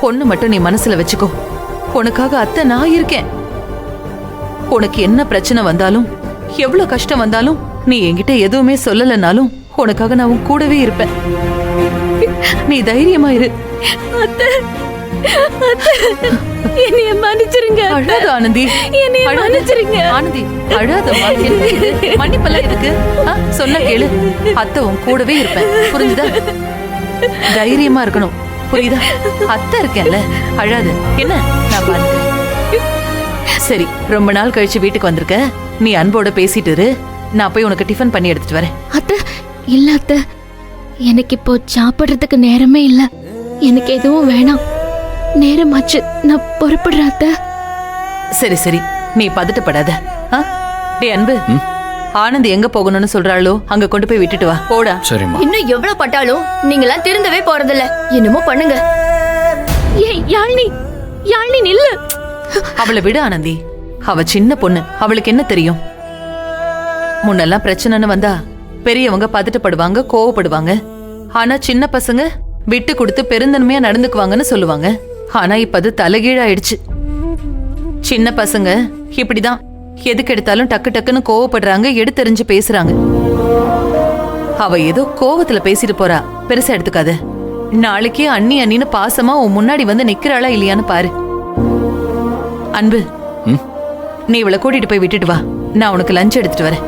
ஒண்ணு மட்டும் நீ மனசுல வச்சுக்கோ, உனக்காக அத்தை நான் இருக்கேன். உனக்கு என்ன பிரச்சனை வந்தாலும் எவ்வளவு கஷ்டம் வந்தாலும் நீ என்கிட்ட எதுவுமே சொல்லலனாலும் உனக்காக நான் உன் கூடவே இருப்பேன். நீ தைரியமா இரு. அத்தை, என்னைய மன்னிச்சிருங்க. அழாத ஆனந்தி, என்னைய மன்னிச்சிருங்க. ஆனந்தி அழாதம்மா. மன்னிப்பெல்லாம் இருக்கு. சொன்ன கேளு, அத்தை உன் கூடவே இருப்பேன். புரிஞ்சுதா? தைரியமா இருக்கணும். புரியுதா? அத்தை இருக்கேன்ல, அழாத. என்ன, நான் பாத்துக்கிறேன். சரி, ரொம்ப நாள் கழிச்சு வீட்டுக்கு வந்திருக்க. நீ அன்போட பேசிட்டு இரு. நான் போய் உனக்கு டிஃபன் பண்ணி எடுத்துட்டு வரேன். அத்தை, இல்ல அத்தை, எனக்கு இப்போ சாப்பிடுறதுக்கு நேரமே இல்ல. எனக்கு எதுவும் வேணாம். நேரமாச்சு, நான் புறப்படுறேன் அத்தை. சரி சரி, நீ பதட்டப்படாத. டேய் அன்பு, ஆனந்த் எங்க போகணும்னு சொல்றாளோ அங்க கொண்டு போய் விட்டுட்டு வா. போடா. சரிம்மா. இன்னும் எவ்வளவு பட்டாலும் நீங்களாம் திருந்தவே போறதில்ல. என்னமோ பண்ணுங்க. யாழ்னி, யாழ்னி நில்லு. அவளை விடு ஆனந்தி, அவ சின்ன பொண்ணு, அவளுக்கு என்ன தெரியும்? முன்னெல்லாம் பிரச்சனைன்னு வந்தா பெரியவங்க பதட்டப்படுவாங்க, கோவப்படுவாங்க. ஆனா சின்ன பசங்க விட்டு கொடுத்து பெருந்தன்மையா நடந்துக்குவாங்கன்னு சொல்லுவாங்க. ஆனா இப்ப அது தலைகீழாயிடுச்சு. சின்ன பசங்க இப்படிதான், எதுக்கு எடுத்தாலும் டக்கு டக்குன்னு கோவப்படுறாங்க, எடுத்தெறிஞ்சு பேசுறாங்க. அவ ஏதோ கோவத்துல பேசிட்டு போறா, பெருசா எடுத்துக்காத. நாளைக்கே அண்ணி அண்ணின்னு பாசமா உன் முன்னாடி வந்து நிக்கிறாளா இல்லையான்னு பாரு. அன்பு, நீ இவளை கூட்டிட்டு போய் விட்டுட்டு வா. நான் உனக்கு லஞ்ச் எடுத்துட்டு வரேன்.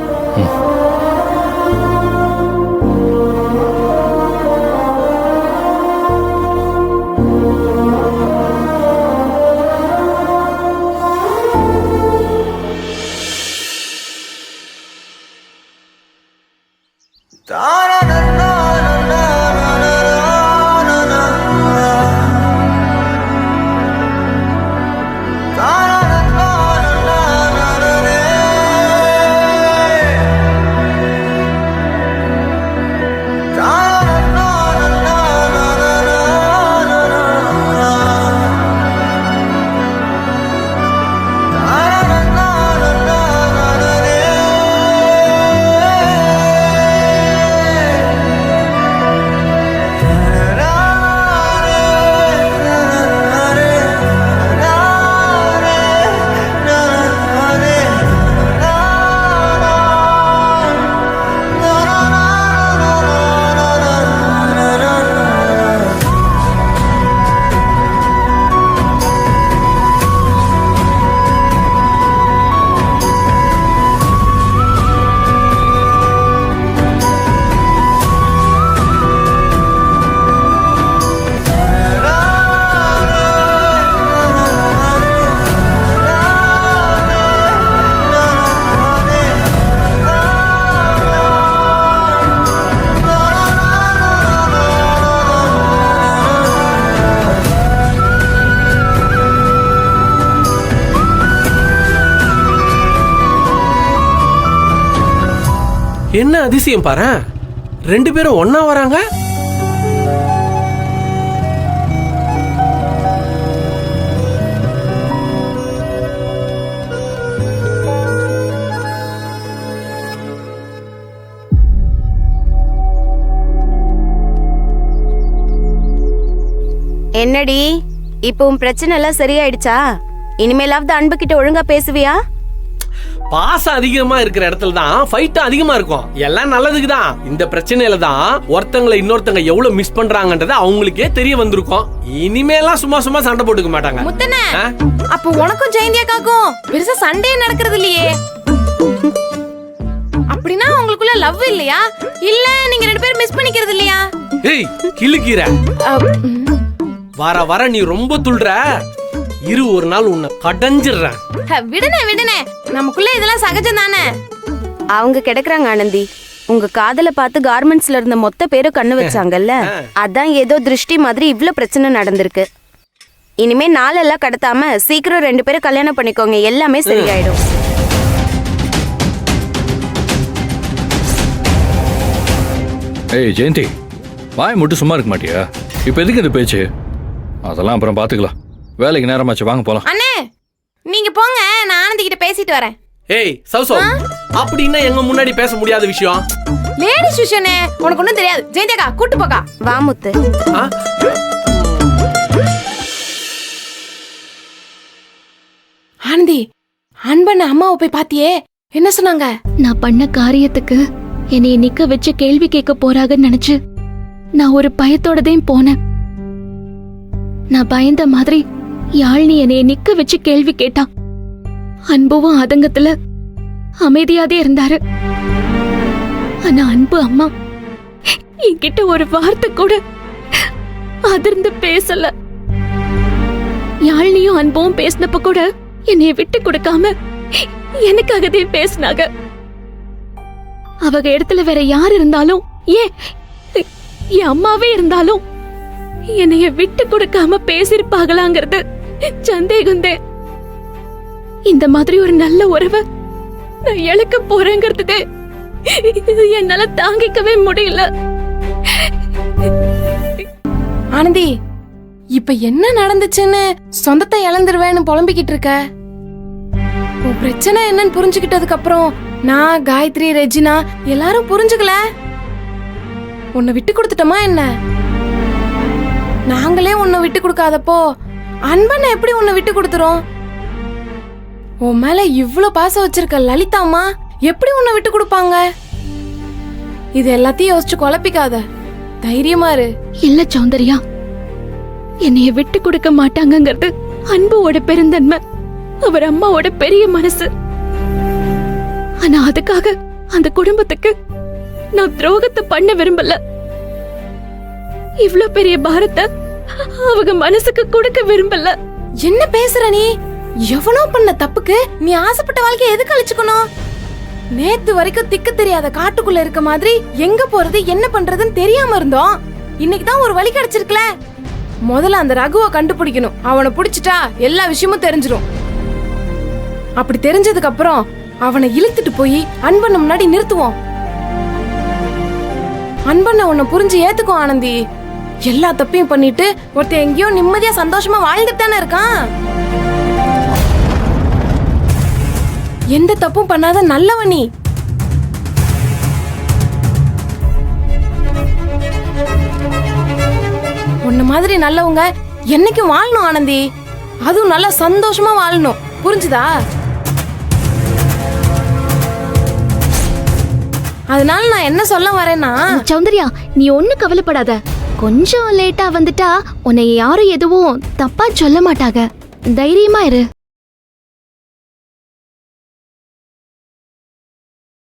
என்ன அதிசயம் பாரு, ரெண்டு பேரும் ஒன்னா வராங்க. என்னடி, இப்போ உன் பிரச்சனை எல்லாம் சரியாயிடுச்சா? இனிமேலாவது அன்பு கிட்ட ஒழுங்கா பேசுவியா? பாசம் அதிகமா இருக்கிற இடத்துல தான் ஃபைட் அதிகமா இருக்கும். எல்லாம் நல்லதுக்கு தான். இந்த பிரச்சனையில தான் ஒருத்தங்களை இன்னொருத்தங்க எவ்வளவு மிஸ் பண்றாங்கன்றது அவங்களுக்கே தெரிய வந்திருக்கும். இனிமேலாம் சும்மா சும்மா சண்டை போட்டுக்க மாட்டாங்க. முத்தனே, அப்ப உனக்கும் ஜெயந்தியாக்காக்கும் பெருசா சண்டே நடக்கிறது இல்லையே? அப்படின்னா உங்களுக்குள்ள லவ் இல்லையா? இல்ல நீங்க ரெண்டு பேரும் மிஸ் பண்ணிக்கிறது இல்லையா? ஏய் கிளுக்கிற, வர வர நீ ரொம்ப துள்ற. இரு, ஒரு நாள் உன்னை கடைஞ்சிடுறேன். விடுனே விடுனே, நமக்குள்ள இதெல்லாம் சகஜம் தானே. அவங்க கிடக்குறாங்க ஆனந்தி. உங்க காதல பார்த்து கார்மெண்ட்ஸ்ல இருந்த மொத்த பேரும் கண்ணு வச்சாங்கல்ல, அதான் ஏதோ திருஷ்டி மாதிரி இவ்ளோ பிரச்சனை நடந்திருக்கு. இனிமே நாளெல்லாம் கடத்தாம சீக்கிரம் ரெண்டு பேரும் கல்யாணம் பண்ணிக்கோங்க, எல்லாமே சரியாயிடும். ஏய் ஜெயந்தி, வாய் மட்டும் சும்மா இருக்க மாட்டியா? இப்ப எதுக்கு இந்த பேச்சு? அதெல்லாம் அப்புறம் பாத்துக்கலாம். வேலைக்கு நேரமாச்சு, வாங்க போலாம். அண்ணே நீங்க போங்க, நான் ஆனந்தி கிட்ட பேசிட்டு வரேன். ஏய் சௌசௌ, அப்படின்னா எங்க முன்னாடி பேச முடியாத விஷயம். லேடிஸ் விஷயனே, உனக்கு ஒண்ணும் தெரியாது. ஜெயந்தியக்கா கூட்டு போக்கா. வா முத்து. அன்பண்ண அம்மாவை போய் பாத்தியே, என்ன சொன்னாங்க? நான் பண்ண காரியத்துக்கு என்னைய நிக்க வச்சு கேள்வி கேட்க போறாங்கன்னு நினைச்சு நான் ஒரு பயத்தோடதான் போனேன். நான் பயந்த மாதிரி யாழ்னி என்னைய நிக்க வச்சு கேள்வி கேட்டான். அன்புவும் ஆதங்கத்துல அமைதியாதே இருந்தாரு. ஆனா அன்பு அம்மா என்கிட்ட ஒரு வார்த்தை கூட அதிர்ந்து பேசல. யாழ்னியும் அன்பும் பேசினப்ப கூட என்னைய விட்டு கொடுக்காம எனக்காகதே பேசினாங்க. அவங்க இடத்துல வேற யார் இருந்தாலும், ஏன் என் அம்மாவே இருந்தாலும் என்னைய விட்டு கொடுக்காம பேசிருப்பாங்களாங்கிறது சந்தேகந்தே. இந்த மாதிரி ஒரு நல்ல உறவை நான் இழக்க போறேங்கிறது என்னால தாங்கிக்கவே முடியல. ஆனந்தி, இப்ப என்ன நடந்துச்சுன்னு சொந்தத்தை இழந்துருவேன்னு புலம்பிக்கிட்டு இருக்க? உன் பிரச்சனை என்னன்னு புரிஞ்சுக்கிட்டதுக்கு அப்புறம் நான், காயத்ரி, ரெஜினா எல்லாரும் புரிஞ்சுக்கல. உன்னை விட்டு கொடுத்துட்டோமா என்ன? நாங்களே உன்னை விட்டு கொடுக்காதப்போ அன்பனை எப்படி உன்னை விட்டு கொடுத்துரும்? உன் மேல இவ்ளோ பாசம் வச்சிருக்க லலிதாம்மா எப்படி உன்னை விட்டு கொடுப்பாங்க? இது எல்லாத்தையும் யோசிச்சு குழப்பிக்காத, தைரியமா இரு. இல்ல சௌந்தர்யா, என்னைய விட்டு கொடுக்க மாட்டாங்கங்கிறது அன்புவோட பெருந்தன்மை, அவர் அம்மாவோட பெரிய மனசு. ஆனா அதுக்காக அந்த குடும்பத்துக்கு நான் துரோகத்தை பண்ண விரும்பல. இவ்ளோ பெரிய பாரத்தை அவங்க மனசுக்கு கொடுக்க விரும்பல. என்ன பேசுற நீ? எவனோ பண்ண தப்புக்கு நீ ஆசைப்பட்ட வாழ்க்கையை எதுக்கு அழிச்சுக்கணும்? நேத்து வரைக்கும் திக்கு தெரியாத காட்டுக்குள்ள இருக்க மாதிரி எங்க போறது என்ன பண்றதுன்னு தெரியாம இருந்தோம். இன்னைக்கு தான் ஒரு வழி கிடைச்சிருக்கல. முதல்ல அந்த ரகுவை கண்டுபிடிக்கணும். அவனை பிடிச்சிட்டா எல்லா விஷயமும் தெரிஞ்சிரும். அப்படி தெரிஞ்சதுக்கு அப்புறம் அவனை இழுத்துட்டு போய் அன்பண்ண முன்னாடி நிறுத்துவோம். அன்பண்ண உன்னை புரிஞ்சு ஏத்துக்கும் ஆனந்தி. எல்லா தப்பையும் பண்ணிட்டு ஒருத்தன் எங்கேயோ நிம்மதியா சந்தோஷமா வாழ்ந்துட்டு தானே இருக்கான். எந்த தப்பும் பண்ணாத நல்லவன் நீ. உன்ன மாதிரி நல்லவங்க என்னைக்கும் வாழணும் ஆனந்தி. அதுவும் நல்லா சந்தோஷமா வாழணும், புரிஞ்சுதா? அதனால நான் என்ன சொல்ல வரேன்னா, சௌந்தர்யா, நீ ஒண்ணு கவலைப்படாத. கொஞ்சம் லேட்டா வந்துட்டா உன்னை யாரும் எதுவும் தப்பா சொல்ல மாட்டாங்க. தைரியமா இரு.